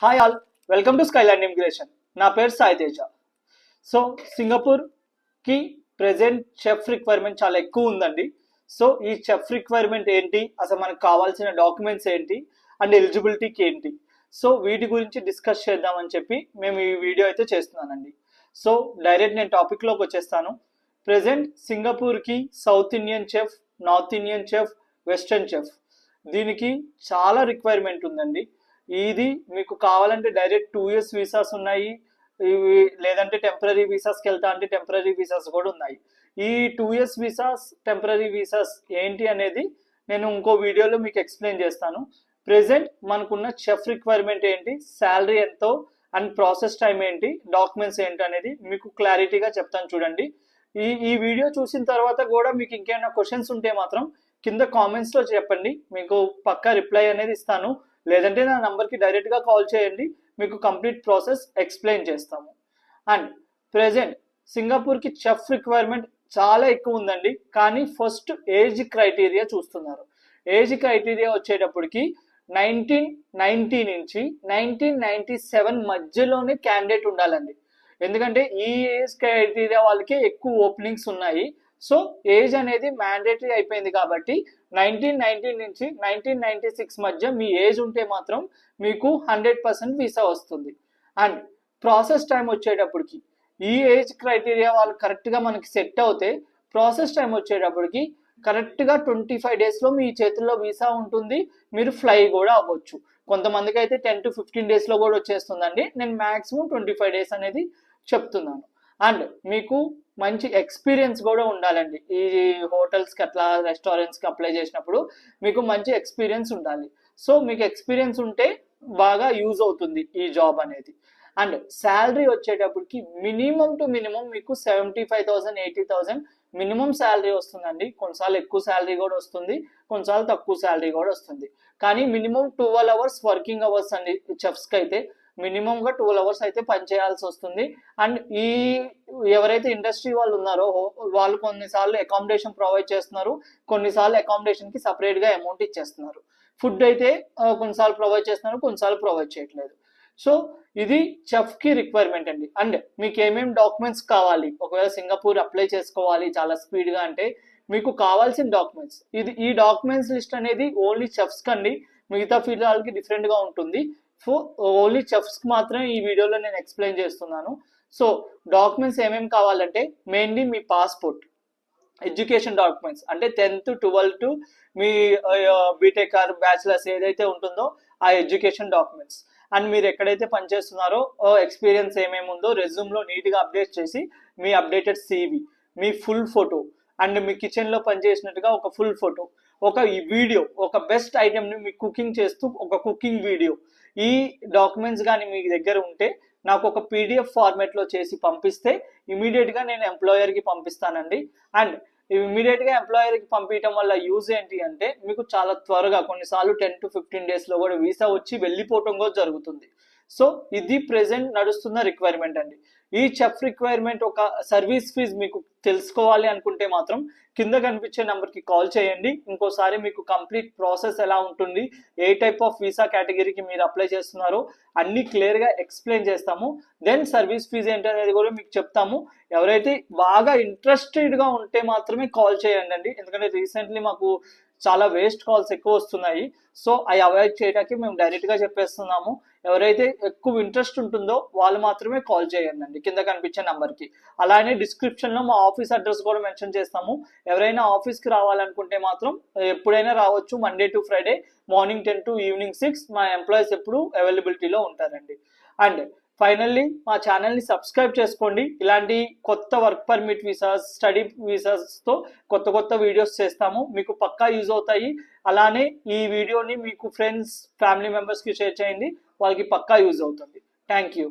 Hi all, welcome to Skyland immigration. నా పేరు Sai Teja. So సింగపూర్కి ప్రెజెంట్ చెఫ్ రిక్వైర్మెంట్ చాలా ఎక్కువ ఉందండి. సో ఈ చెఫ్ రిక్వైర్మెంట్ ఏంటి, అసలు మనకు కావాల్సిన డాక్యుమెంట్స్ ఏంటి అండ్ ఎలిజిబిలిటీకి ఏంటి, సో వీటి గురించి డిస్కస్ చేద్దామని చెప్పి మేము ఈ వీడియో అయితే చేస్తున్నానండి. సో డైరెక్ట్ నేను టాపిక్లోకి వచ్చేస్తాను. ప్రెజెంట్ సింగపూర్కి south Indian chef, north Indian chef, western chef, దీనికి చాలా రిక్వైర్మెంట్ ఉందండి. ఇది మీకు కావాలంటే డైరెక్ట్ 2 years వీసాస్ ఉన్నాయి, ఇవి లేదంటే టెంపరీ వీసాస్కి వెళ్తా అంటే టెంపరీ వీసాస్ కూడా ఉన్నాయి. ఈ 2 years వీసాస్, టెంపరీ వీసాస్ ఏంటి అనేది నేను ఇంకో వీడియోలో మీకు ఎక్స్ప్లెయిన్ చేస్తాను. ప్రెజెంట్ మనకున్న చెఫ్ రిక్వైర్మెంట్ ఏంటి, శాలరీ ఎంతో అండ్ ప్రాసెస్ టైం ఏంటి, డాక్యుమెంట్స్ ఏంటి అనేది మీకు క్లారిటీగా చెప్తాను చూడండి. ఈ వీడియో చూసిన తర్వాత కూడా మీకు ఇంకేమైనా క్వశ్చన్స్ ఉంటే మాత్రం కింద కామెంట్స్లో చెప్పండి, మీకు పక్కా రిప్లై అనేది ఇస్తాను. లేదంటే నా నంబర్కి డైరెక్ట్గా కాల్ చేయండి, మీకు కంప్లీట్ ప్రాసెస్ ఎక్స్ప్లెయిన్ చేస్తాము. అండ్ ప్రెజెంట్ సింగపూర్కి చెఫ్ రిక్వైర్మెంట్ చాలా ఎక్కువ ఉందండి. కానీ ఫస్ట్ ఏజ్ క్రైటీరియా చూస్తున్నారు. ఏజ్ క్రైటీరియా వచ్చేటప్పటికి 1990 నుంచి 1997 మధ్యలోనే క్యాండిడేట్ ఉండాలండి. ఎందుకంటే ఈ ఏజ్ క్రైటీరియా వాళ్ళకి ఎక్కువ ఓపెనింగ్స్ ఉన్నాయి. సో ఏజ్ అనేది మ్యాండేటరీ అయిపోయింది కాబట్టి 1990 నుంచి 1996 మధ్య మీ ఏజ్ ఉంటే మాత్రం మీకు 100% వీసా వస్తుంది. అండ్ ప్రాసెస్ టైం వచ్చేటప్పటికి ఈ ఏజ్ క్రైటీరియా వాళ్ళు కరెక్ట్గా మనకి సెట్ అవుతే ప్రాసెస్ టైం వచ్చేటప్పటికి కరెక్ట్గా 25 daysలో మీ చేతుల్లో వీసా ఉంటుంది. మీరు ఫ్లై కూడా అవ్వచ్చు. కొంతమందికి అయితే 10 to 15 daysలో కూడా వచ్చేస్తుందండి. నేను మ్యాక్సిమం 25 days అనేది చెప్తున్నాను. అండ్ మీకు మంచి ఎక్స్పీరియన్స్ కూడా ఉండాలండి. ఈ హోటల్స్కి అట్లా రెస్టారెంట్స్కి అప్లై చేసినప్పుడు మీకు మంచి ఎక్స్పీరియన్స్ ఉండాలి. సో మీకు ఎక్స్పీరియన్స్ ఉంటే బాగా యూజ్ అవుతుంది ఈ జాబ్ అనేది. అండ్ శాలరీ వచ్చేటప్పటికి మినిమం టు మినిమం మీకు 75,000 80,000 మినిమం శాలరీ వస్తుందండి. కొన్నిసార్లు ఎక్కువ శాలరీ కూడా వస్తుంది, కొన్నిసార్లు తక్కువ శాలరీ కూడా వస్తుంది. కానీ మినిమం 12 hours వర్కింగ్ అవర్స్ అండి. చెఫ్స్కి అయితే మినిమంగా 12 hours అయితే పనిచేయాల్సి వస్తుంది. అండ్ ఈ ఎవరైతే ఇండస్ట్రీ వాళ్ళు ఉన్నారో వాళ్ళు కొన్నిసార్లు అకామిడేషన్ ప్రొవైడ్ చేస్తున్నారు, కొన్నిసార్లు అకామిడేషన్కి సపరేట్గా అమౌంట్ ఇచ్చేస్తున్నారు. ఫుడ్ అయితే కొన్నిసార్లు ప్రొవైడ్ చేస్తున్నారు, కొన్నిసార్లు ప్రొవైడ్ చేయట్లేదు. సో ఇది చెఫ్కి రిక్వైర్మెంట్ అండి. అండ్ మీకు ఏమేమి డాక్యుమెంట్స్ కావాలి, ఒకవేళ సింగపూర్ అప్లై చేసుకోవాలి చాలా స్పీడ్గా అంటే మీకు కావాల్సిన డాక్యుమెంట్స్ ఈ డాక్యుమెంట్స్ లిస్ట్ అనేది ఓన్లీ చెఫ్స్కి అండి. మిగతా ఫీల్డ్ వాళ్ళకి డిఫరెంట్గా ఉంటుంది. సో ఓన్లీ చెఫ్స్కి మాత్రమే ఈ వీడియోలో నేను ఎక్స్ప్లెయిన్ చేస్తున్నాను. సో డాక్యుమెంట్స్ ఏమేమి కావాలంటే మెయిన్లీ మీ పాస్పోర్ట్, ఎడ్యుకేషన్ డాక్యుమెంట్స్ అంటే 10th 12th me BTech or bachelors ఏదైతే ఉంటుందో ఆ ఎడ్యుకేషన్ డాక్యుమెంట్స్. అండ్ మీరు ఎక్కడైతే పనిచేస్తున్నారో ఎక్స్పీరియన్స్ ఏమేమి ఉందో రెజ్యూమ్లో నీట్గా అప్డేట్ చేసి మీ అప్డేటెడ్ CV, మీ ఫుల్ ఫోటో అండ్ మీ కిచెన్లో పనిచేసినట్టుగా ఒక ఫుల్ ఫోటో, ఒక వీడియో, ఒక బెస్ట్ ఐటెంని మీకు కుకింగ్ చేస్తూ ఒక కుకింగ్ వీడియో, ఈ డాక్యుమెంట్స్ కానీ మీ దగ్గర ఉంటే నాకు ఒక PDF ఫార్మేట్లో చేసి పంపిస్తే ఇమీడియట్గా నేను ఎంప్లాయర్కి పంపిస్తానండి. అండ్ ఇమీడియట్గా ఎంప్లాయర్కి పంపించడం వల్ల యూజ్ ఏంటి అంటే మీకు చాలా త్వరగా, కొన్నిసార్లు 10 to 15 daysలో కూడా వీసా వచ్చి వెళ్ళిపోవటం కూడా జరుగుతుంది. సో ఇది ప్రెజెంట్ నడుస్తున్న రిక్వైర్మెంట్ అండి. ఈ చెఫ్ రిక్వైర్మెంట్ ఒక సర్వీస్ ఫీజ్ మీకు తెలుసుకోవాలి అనుకుంటే మాత్రం కింద కనిపించే నెంబర్కి కాల్ చేయండి. ఇంకోసారి మీకు కంప్లీట్ ప్రాసెస్ ఎలా ఉంటుంది, ఏ టైప్ ఆఫ్ వీసా కేటగిరీకి మీరు అప్లై చేస్తున్నారో అన్ని క్లియర్గా ఎక్స్ప్లెయిన్ చేస్తాము. దెన్ సర్వీస్ ఫీజ్ ఏంటి అనేది కూడా మీకు చెప్తాము. ఎవరైతే బాగా ఇంట్రెస్టెడ్గా ఉంటే మాత్రమే కాల్ చేయండి. ఎందుకంటే రీసెంట్లీ మాకు చాలా వేస్ట్ కాల్స్ ఎక్కువ వస్తున్నాయి. సో అవి అవాయిడ్ చేయడానికి మేము డైరెక్ట్గా చెప్పేస్తున్నాము. ఎవరైతే ఎక్కువ ఇంట్రెస్ట్ ఉంటుందో వాళ్ళు మాత్రమే కాల్ చేయండి కింద కనిపించే నెంబర్కి. అలానే డిస్క్రిప్షన్లో మా ఆఫీస్ అడ్రస్ కూడా మెన్షన్ చేస్తాము. ఎవరైనా ఆఫీస్కి రావాలనుకుంటే మాత్రం ఎప్పుడైనా రావచ్చు. Monday to Friday morning 10 to evening 6 మా ఎంప్లాయీస్ ఎప్పుడు అవైలబిలిటీలో ఉంటారండి. అండ్ ఫైనల్లీ మా ఛానల్ని సబ్స్క్రైబ్ చేసుకోండి. ఇలాంటి కొత్త వర్క్ పర్మిట్ వీసాస్, స్టడీ వీసాస్తో కొత్త వీడియోస్ చేస్తాము, మీకు పక్కా యూజ్ అవుతాయి. అలానే ఈ వీడియోని మీకు ఫ్రెండ్స్, ఫ్యామిలీ మెంబర్స్కి షేర్ చేయండి, వాళ్ళకి పక్కా యూజ్ అవుతుంది. Thank you.